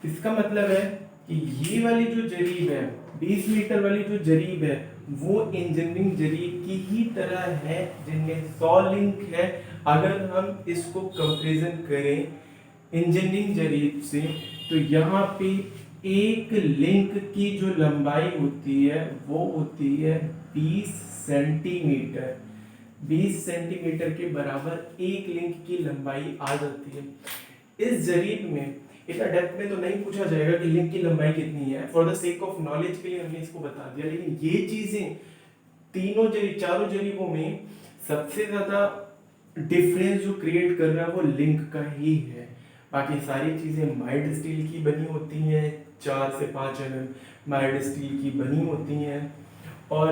A: इसका मतलब है कि ये वाली जो जरीब है, 20 मीटर वाली जो जरीब है, वो इंजीनियरिंग जरीब की ही तरह है, जिनमें 100 लिंक है। अगर हम इसको कंपैरिजन करें इंजीनियरिंग जरीब से, तो यहाँ पे एक लिंक की जो लंबाई होती है वो होती है 20 सेंटीमीटर। 20 सेंटीमीटर के बराबर एक लिंक की लंबाई आ जाती है। इस जरीब में इतना डेप्थ में तो नहीं पूछा जाएगा कि लिंक की लंबाई कितनी है, for the sake of knowledge के लिए हमने इसको बता दिया, लेकिन ये चीजें तीनों जरीब, चारों जरीबों में सबसे ज्यादा डिफरेंस जो क्रिएट कर रहा है वो लिंक का ही है। बाकी सारी चीजें माइल्ड स्टील की बनी होती हैं, 4 से 5 mm माइल्ड स्टील की बनी होती हैं, और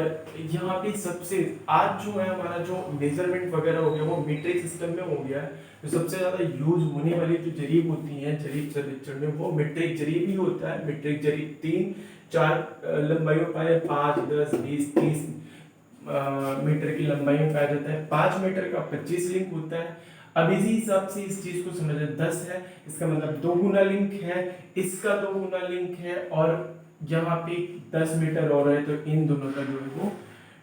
A: यहाँ पे सबसे आज जो है हमारा जो मेजरमेंट वगैरह हो गया वो मीट्रिक सिस्टम में हो गया है। तो सबसे ज़्यादा यूज होने वाली जो जरीब होती हैं जरीब सर्वेक्षण में वो मीट्रिक जरीब ही होता है। मीट्रिक जरीब 3-4 लंबाइयों पाए 5, 10, 20, 30 मीटर की लंबाई में पाया जाता है। 5 मीटर का 25 लिंक होता है। अब इसी हिसाब से इस चीज को समझे 10 है, इसका मतलब 2 गुना लिंक है, इसका 2 गुना लिंक है, और यहाँ पे 10 मीटर और है तो इन दोनों का जो है वो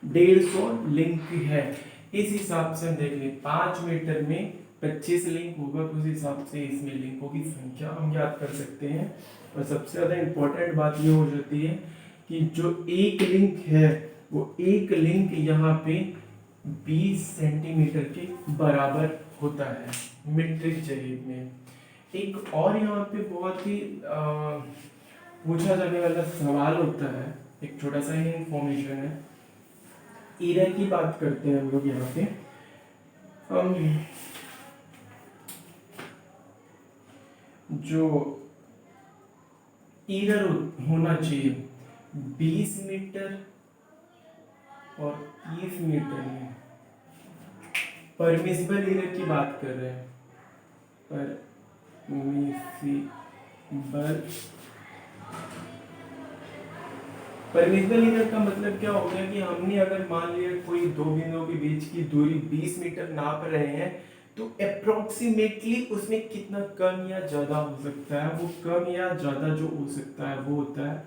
A: 150 लिंक है। इस हिसाब से हम देख लें 5 मीटर में 25 लिंक होगा तो उस हिसाब से इसमें लिंकों की संख्या हम याद कर सकते हैं। और सबसे ज्यादा इंपॉर्टेंट बात ये हो जाती है कि जो एक लिंक है वो एक लिंक यहाँ पे 20 सेंटीमीटर के बराबर होता है मीट्रिक जरीब में। एक और यहाँ पे बहुत ही पूछा जाने वाला सवाल होता है, एक छोटा सा ही इंफॉर्मेशन है। ईरर की बात करते हैं हम लोग यहाँ पे। जो ईरर होना चाहिए 20 मीटर और 30 मीटर में परमिसिबल ईरर की बात कर रहे हैं। परमिसिबल ईरर का मतलब क्या हो गया कि हमने अगर मान लिया कोई दो बिंदुओं के बीच की दूरी 20 मीटर नाप रहे हैं तो अप्रोक्सीमेटली उसमें कितना कम या ज्यादा हो सकता है। वो कम या ज्यादा जो हो सकता है वो होता है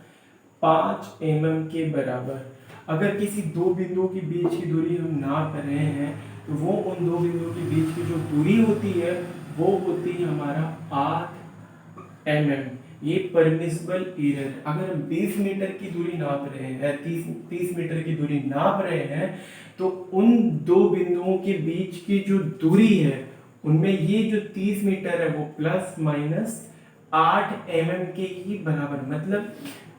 A: 5 mm के बराबर। अगर किसी दो बिंदुओं के बीच की दूरी हम नाप रहे हैं तो वो उन दो बिंदुओं के बीच की जो दूरी होती है वो होती है हमारा 8 mm। ये परमिसिबल ईरर। अगर हम 20 मीटर की दूरी नाप रहे हैं 30 मीटर की दूरी नाप रहे हैं तो उन दो बिंदुओं के बीच की जो दूरी है उनमें ये जो 30 मीटर है वो प्लस माइनस 8 mm के ही बराबर, मतलब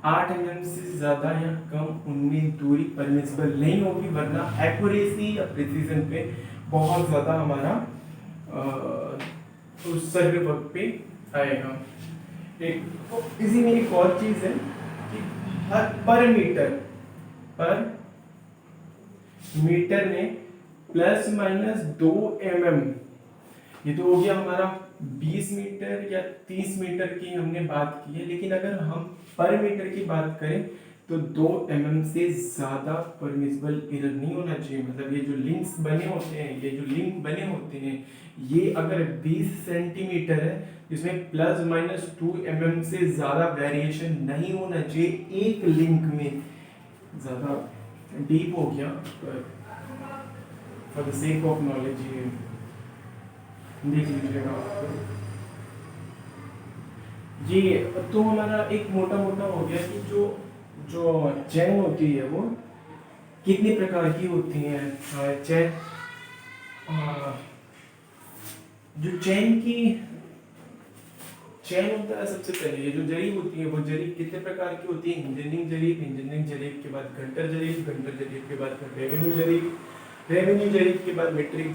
A: 8 mm से ज्यादा या कम उनमें दूरी परमिसिबल नहीं होगी, वरना एक्यूरेसी या प्रिसीजन पे बहुत ज्यादा हमारा उस सर्वे वर्क पे आएगा। एक इसी में एक और चीज है कि हर पर मीटर में प्लस माइनस 2 mm, ये तो हो गया हमारा 20 मीटर या 30 मीटर की हमने बात की है। लेकिन अगर हम पर मीटर की बात करें तो 2 mm से ज्यादा परमिसिबल एरर नहीं होना चाहिए। मतलब ये जो लिंक्स बने होते हैं, ये जो लिंक बने होते हैं, ये अगर 20 सेंटीमीटर है इसमें प्लस माइनस 2 mm से ज्यादा वेरिएशन नहीं होना चाहिए। एक लिंक में ज्यादा डीप हो गया for the sake of knowledge ये देख लीजिएगा। ये तो हमारा एक मोटा मोटा हो गया कि जो चैन होती है वो कितने प्रकार की होती है। चैन जो चैन होता है, सबसे पहले ये जो जरीब होती है वो जरीब कितने प्रकार की होती है। इंजीनियरिंग जरीब के बाद घंटर जरीब के बाद रेवेन्यू जरीब के बाद मीट्रिक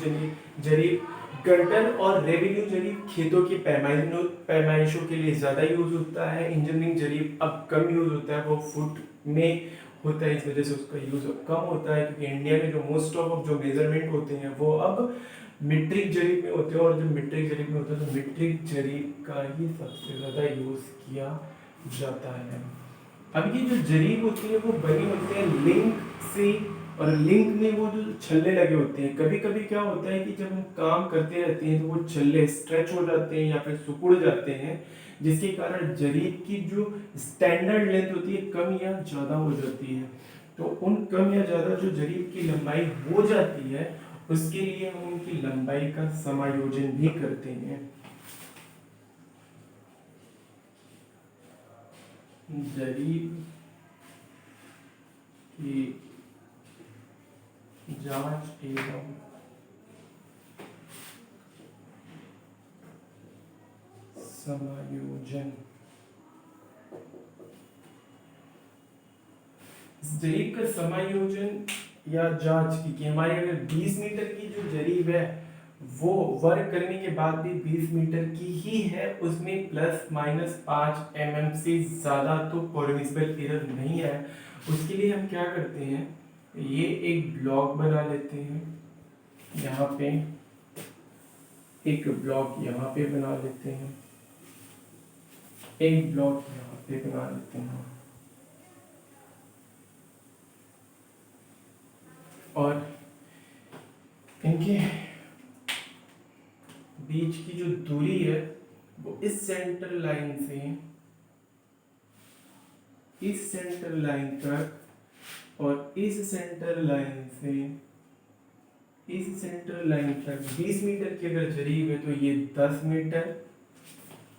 A: जरीब। गंटर और रेवेन्यू जरीब खेतों की पैमाइशों के लिए ज्यादा यूज होता है। इंजीनियरिंग जरीब अब कम यूज होता है, वो फुट में होता है, इस वजह से उसका यूज कम होता है क्योंकि इंडिया में जो मोस्ट ऑफ जो मेजरमेंट होते हैं वो अब मीट्रिक जरीब में होते हैं। और जब मीट्रिक जरीब में होता है तो मीट्रिक जरीब का ही सबसे ज्यादा यूज किया जाता है। अब ये जो जरीब होती है वो बनी होती है लिंक से, और लिंक में वो जो छल्ले लगे होते हैं। कभी कभी क्या होता है कि जब हम काम करते रहते हैं तो वो छल्ले स्ट्रेच हो जाते हैं या फिर सिकुड़ जाते हैं, जिसके कारण जरीब की जो स्टैंडर्ड लेंथ होती है कम या ज्यादा हो जाती है। तो उन कम या ज्यादा जो जरीब की लंबाई हो जाती है उसके लिए हम उनकी लंबाई का समायोजन भी करते हैं। जरीब की जांच एवं समायोजन। जरीब का समायोजन या जांच की हमारी अगर 20 मीटर की जो जरीब है वो वर्क करने के बाद भी 20 मीटर की ही है, उसमें प्लस माइनस 5 mm से ज्यादा तो परमिसिबल एरर नहीं है। उसके लिए हम क्या करते हैं ये एक ब्लॉक बना लेते हैं, यहाँ पे एक ब्लॉक यहाँ पे बना लेते हैं, एक ब्लॉक यहाँ पे बना लेते हैं, और इनके बीच की जो दूरी है वो इस सेंटर लाइन से इस सेंटर लाइन तक और इस सेंटर लाइन से इस सेंटर लाइन तक 20 मीटर की अगर जरीब है तो ये 10 मीटर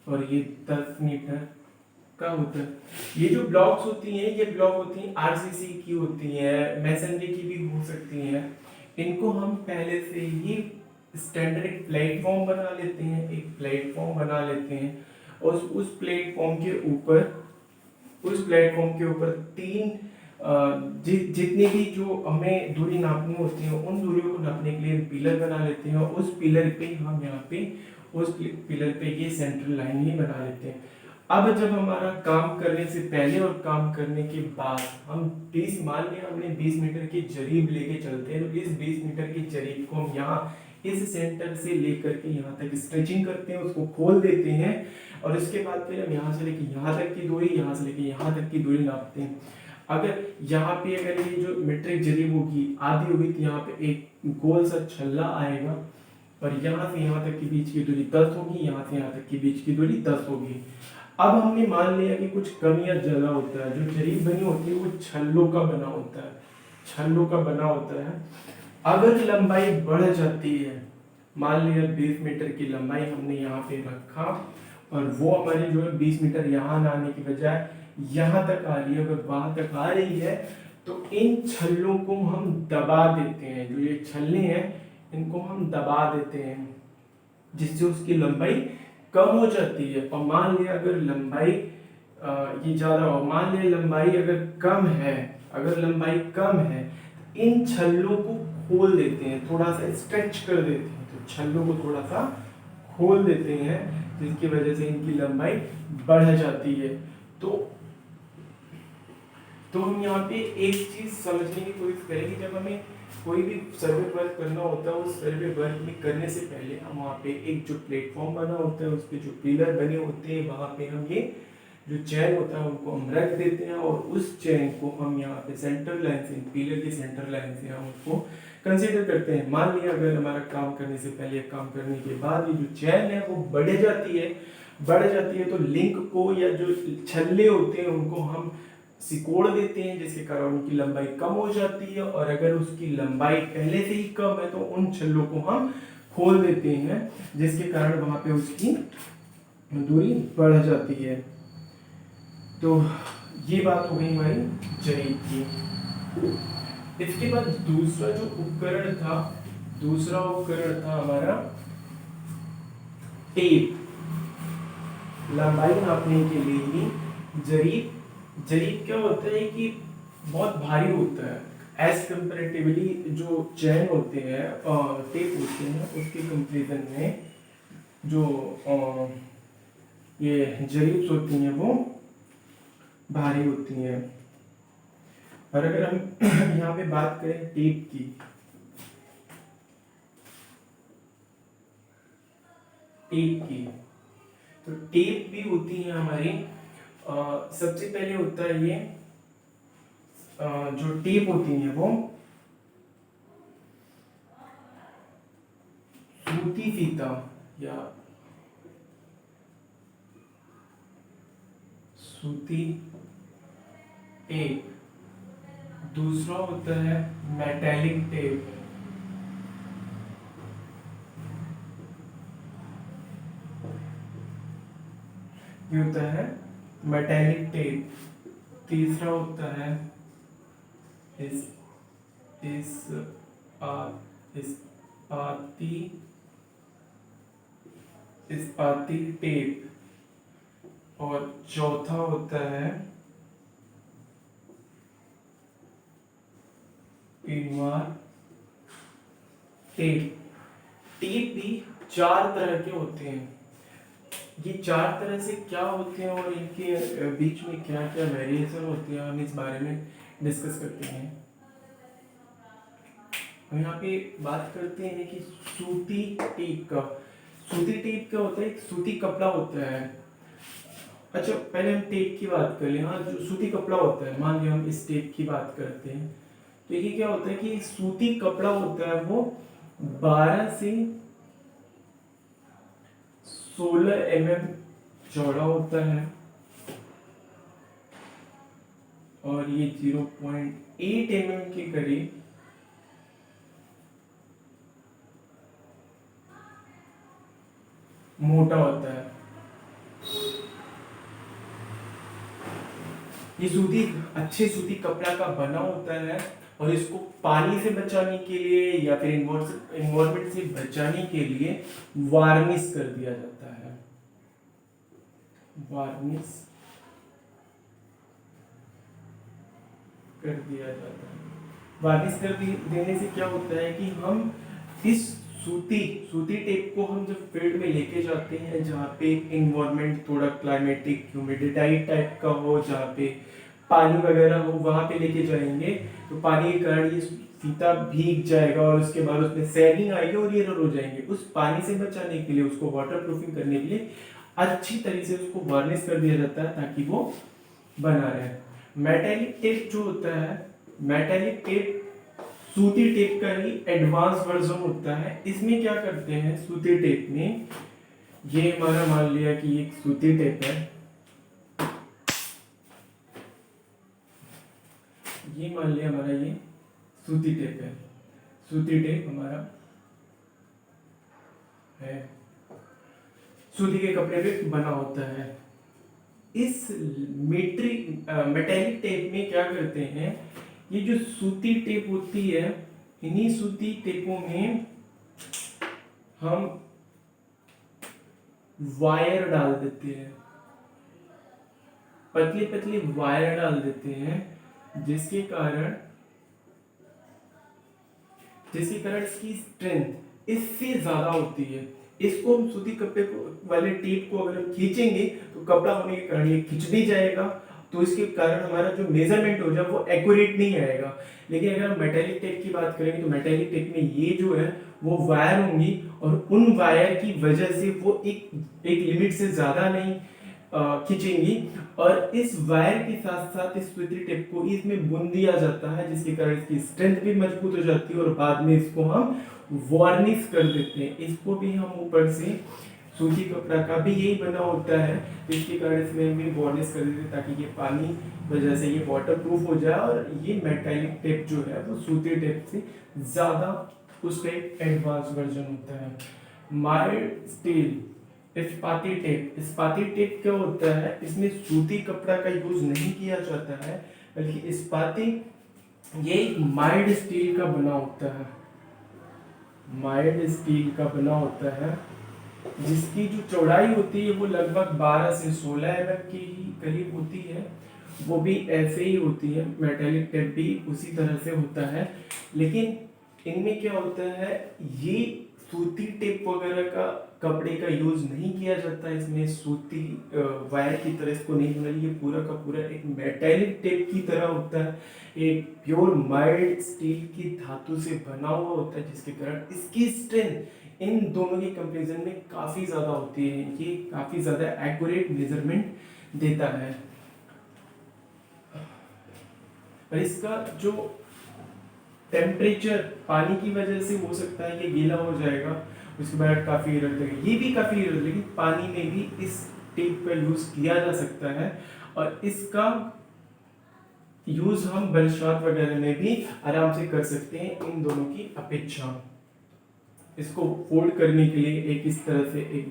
A: और ये 10 मीटर का होता है। ये जो ब्लॉक्स होती हैं, ये ब्लॉक होती हैं आरसीसी की होती हैं, मैसनरी की भी हो सकती हैं। इनको हम पहले से ही स्टैंडर्ड प्लेटफॉर्म बना लेते हैं, एक प्लेटफॉर्म बना लेते हैं, और उस प्लेटफॉर्म के ऊपर तीन जितनी भी जो हमें दूरी नापनी होती है उन दूरियों को नापने के लिए पिलर बना लेते हैं, और उस पिलर पे हम यहाँ पे उस पिलर पे ये सेंट्रल लाइन ही बना लेते हैं। अब जब हमारा काम करने से पहले और काम करने के बाद हम 20 मान लिया हमने 20 मीटर की जरीब लेके चलते हैं, तो इस 20 मीटर की जरीब को हम यहाँ इस सेंटर से लेकर के यहाँ तक स्ट्रेचिंग करते हैं, उसको खोल देते हैं, और इसके बाद फिर हम यहाँ से लेके यहाँ तक की दूरी, यहाँ से लेके यहाँ तक की दूरी नापते हैं। अगर यहाँ पे अगर ये जो मीट्रिक जरीब होगी आधी होगी तो यहाँ पे एक गोल सा छल्ला आएगा, और यहाँ से यहाँ तक की बीच की दूरी 10 होगी, यहाँ से यहाँ तक की बीच की दूरी 10 होगी। अब हमने मान लिया कि कुछ कम या ज्यादा होता है, जो जरीब बनी होती है वो छल्लों का बना होता है, छल्लों का बना होता है। अगर लंबाई बढ़ जाती है, मान लिया 20 मीटर की लंबाई हमने यहाँ पे रखा, और वो हमारी जो है 20 मीटर यहाँ आने की बजाय यहाँ तक आ रही है, अगर वहां तक आ रही है तो इन छल्लों को हम दबा देते हैं, जो ये छल्ले हैं इनको हम दबा देते हैं, जिससे उसकी लंबाई कम हो जाती है। और मान लिया अगर लंबाई ये ज्यादा हो, मान लिया लंबाई अगर कम है, अगर लंबाई कम है, इन छल्लों को खोल देते हैं, थोड़ा सा स्ट्रेच कर देते हैं, तो छल्लों को थोड़ा सा खोल देते हैं, जिसकी वजह से इनकी लंबाई बढ़ जाती है। तो हम यहाँ पे एक चीज समझने की कोशिश करेंगे, जब हमें कोई भी सर्वे वर्क करना होता है, उस सर्वे वर्क में करने से पहले हम वहाँ पे एक जो प्लेटफॉर्म बना होता है, उस पे जो पिलर बने होते हैं, वहाँ पे हम ये जो चैन होता है उनको हम रख देते हैं, और उस चैन को हम यहाँ पे सेंटर लाइन से, पिलर की सेंटर लाइन से हम उसको कंसीडर करते हैं। मान लिया अगर हमारा काम करने से पहले, काम करने के बाद ये जो चैन है वो बढ़ जाती है, तो लिंक को या जो छल्ले होते हैं उनको हम सिकोड़ देते हैं, जिसके कारण उनकी लंबाई कम हो जाती है, और अगर उसकी लंबाई पहले से ही कम है तो उन छल्लों को हम खोल देते हैं, जिसके कारण वहां पे उसकी दूरी बढ़ जाती है। तो ये बात हो गई हमारी जरीब की। इसके बाद दूसरा उपकरण था हमारा टेप। लंबाई नापने के लिए ही जरीब क्या होता है कि बहुत भारी होता है एज कंपेरेटिवली जो चैन होते हैं, टेप होते हैं, उसके कंपेरिजन में जो ये जरीब्स होती हैं वो भारी होती हैं। और अगर हम यहाँ पे बात करें टेप की, तो टेप भी होती है हमारी। सबसे पहले होता है ये जो टेप होती है वो सूती फीता या सूती टेप। दूसरा होता है मेटेलिक टेप। ये होता है मेटेलिक टेप। तीसरा होता है इस्पाती टेप। और चौथा होता है पिनवार टेप। टेप भी 4 तरह के होते हैं। ये 4 तरह से क्या होते हैं और इनके बीच में क्या क्या वेरिएशन होती है, हम इस बारे में डिस्कस करते हैं। हम यहाँ पे बात करते हैं कि सूती टेप का। सूती टेप क्या होता है? एक सूती कपड़ा होता है। अच्छा, पहले हम टेप की बात कर लें। हाँ, जो सूती कपड़ा होता है, मान लिया हम इस टेप की बात करते हैं, तो ये क्या होता है कि सूती कपड़ा होता है वो 12 से 16 mm चौड़ा होता है और ये 0.8 mm के करीब मोटा होता है। ये सूती, अच्छे सूती कपड़ा का बना होता है और इसको पानी से बचाने के लिए या फिर इन्वायरमेंट से बचाने के लिए वार्निश कर दिया जाता है। वार्निश कर दिया जाता है। वार्निश देने से क्या होता है कि हम इस सूती सूती टेप को हम जब फील्ड में लेके जाते हैं जहाँ पे इन्वायरमेंट थोड़ा क्लाइमेटिक ह्यूमिडिटी टाइप का हो, जहाँ पे पानी वगैरह हो, वहां पे लेके जाएंगे तो पानी के कारण ये फीता भीग जाएगा और उसके बाद उसमें सैगिंग आएगी और ये रर हो जाएंगे। उस पानी से बचाने के लिए, उसको वाटर प्रूफिंग करने के लिए अच्छी तरीके से उसको वार्निश कर दिया जाता है ताकि वो बना रहे। मेटेलिक टेप जो होता है, मेटेलिक टेप सूती टेप का ही एडवांस वर्जन होता है। इसमें क्या करते हैं सूती टेप में, ये हमारा मान लिया कि एक सूती टेप है, ये मान लिया हमारा ये सूती टेप है। सूती टेप हमारा है, सूती के कपड़े पे बना होता है। इस मेटेलिक टेप में क्या करते हैं, ये जो सूती टेप होती है, इन्हीं सूती टेपों में हम वायर डाल देते हैं, पतली पतली वायर डाल देते हैं जिसके कारण इसकी स्ट्रेंथ इससे ज्यादा होती है। इसको हम सूती कपड़े को वाले टेप को अगर हम खींचेंगे तो कपड़ा होने के कारण ये खिंच भी जाएगा, तो इसके कारण हमारा जो मेजरमेंट हो जाए वो एक्यूरेट नहीं आएगा। लेकिन अगर हम मेटेलिक टेप की बात करेंगे तो मेटेलिक टेप में ये जो है वो वायर होंगी और उन वायर की वजह से वो एक लिमिट से ज्यादा नहीं खींचेंगी और इस वायर के साथ साथ इस सूती टेप को इसमें बुन दिया जाता है जिसके कारण इसकी स्ट्रेंथ भी मजबूत हो जाती है और बाद में इसको हम वार्निश कर देते हैं। इसको भी हम ऊपर से सूती कपड़ा का भी यही बना होता है, इसके कारण इसमें भी वार्निश कर देते हैं ताकि ये पानी वजह से ये वाटर प्रूफ हो जाए और ये मेटालिक टेप जो है वो सूती टेप से ज़्यादा उसका एक एडवांस वर्जन होता है। माइल्ड स्टील इस्पाती टेप, इस्पाती टेप क्या होता है, इसमें सूती कपड़ा का यूज नहीं किया जाता है बल्कि इस्पाती ये माइल्ड स्टील का बना होता है, माइल्ड स्टील का बना होता है जिसकी जो चौड़ाई होती है वो लगभग 12 से 16 mm की ही करीब होती है। वो भी ऐसे ही होती है, मेटालिक टेप भी उसी तरह से होता है। लेकिन इनमें क्या होता है, ये सूती टेप वगैरह का कपड़े का यूज नहीं किया जाता, इसमें सूती वायर की तरह इसको नहीं बना, ये पूरा का पूरा एक मेटालिक टेप की तरह होता है, एक प्योर माइल्ड स्टील की धातु से बना हुआ होता है जिसके कारण इसकी स्ट्रेंथ इन दोनों के कंपैरिजन में काफी ज्यादा होती है, ये काफी ज्यादा एक्यूरेट मेजरमेंट देता है। और इसका जो टेम्परेचर पानी की वजह से हो सकता है ये गीला हो जाएगा, उसके बाद काफी एरर लगेगा, ये भी काफी एरर, लेकिन पानी में भी इस टेप का यूज किया जा सकता है और इसका यूज हम बरसात वगैरह में भी आराम से कर सकते हैं इन दोनों की अपेक्षा। इसको फोल्ड करने के लिए एक इस तरह से एक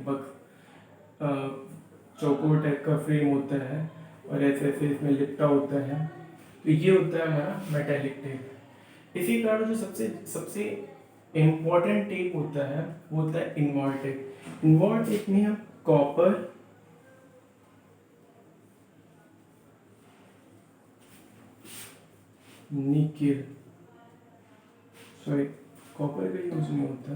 A: चौकोर टाइप का फ्रेम होता है और ऐसे ऐसे इसमें लिपटा होता है, तो ये होता है हमारा मेटालिक टेप। इसी कारण जो सबसे सबसे इम्पोर्टेंट टेप होता है वो होता है इन्वॉल्व टेप। इन्वॉल्व टेप में हम कॉपर, निकेल, सॉरी कॉपर का यूज नहीं होता,